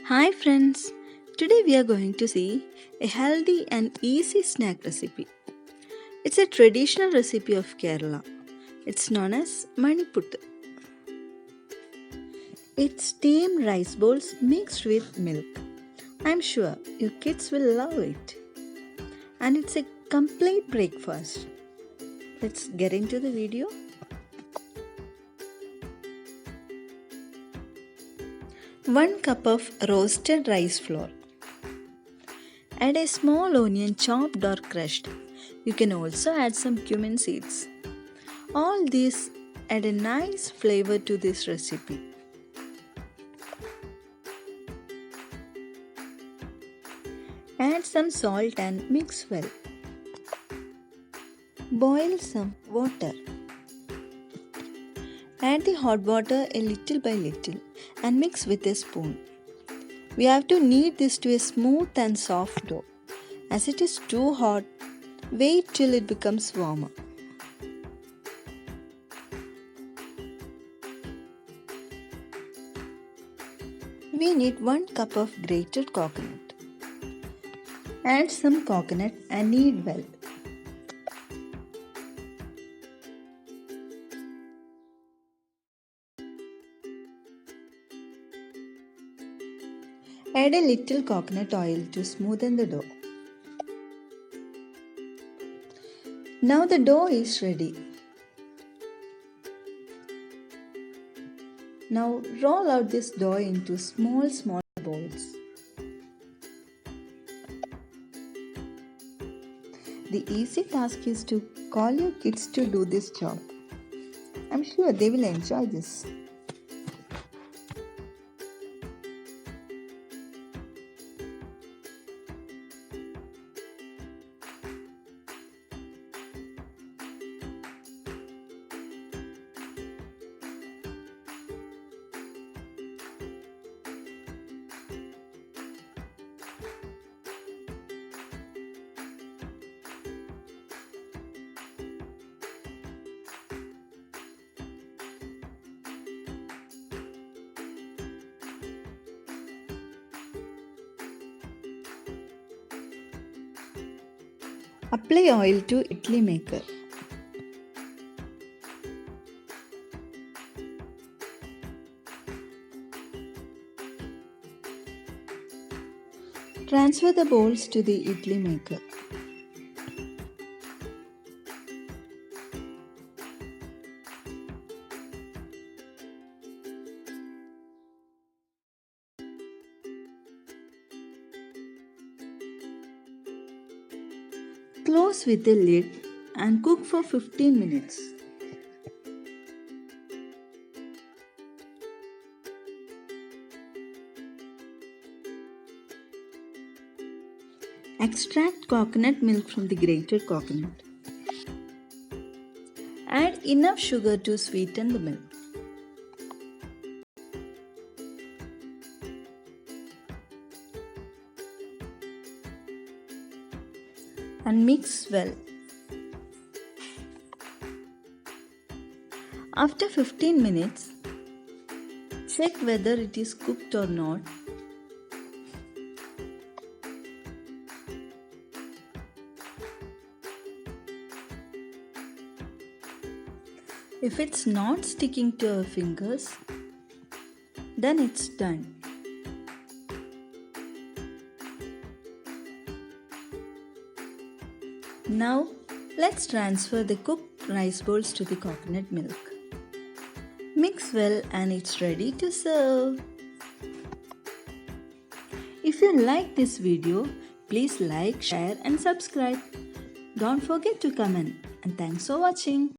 Hi friends, today we are going to see a healthy and easy snack recipe. It's a traditional recipe of Kerala. It's known as MANIPUTTU. It's steamed rice balls mixed with milk. I'm sure your kids will love it. And it's a complete breakfast. Let's get into the video. One cup of roasted rice flour. Add a small onion chopped or crushed. You can also add some cumin seeds. All these add a nice flavor to this recipe. Add some salt and mix well. Boil some water. Add the hot water a little by little and mix with a spoon. We have to knead this to a smooth and soft dough. As it is too hot, wait till it becomes warmer. We need 1 cup of grated coconut. Add some coconut and knead well. Add a little coconut oil to smoothen the dough. Now the dough is ready. Now roll out this dough into small balls. The easy task is to call your kids to do this job. I'm sure they will enjoy this. Apply oil to idli maker. Transfer the balls to the idli maker. Close with the lid and cook for 15 minutes. Extract coconut milk from the grated coconut. Add enough sugar to sweeten the milk. And mix well. After 15 minutes, check whether it is cooked or not. If it's not sticking to your fingers, then it's done. Now, let's transfer the cooked rice balls to the coconut milk. Mix well and it's ready to serve. If you like this video, please like, share and subscribe. Don't forget to comment and thanks for watching.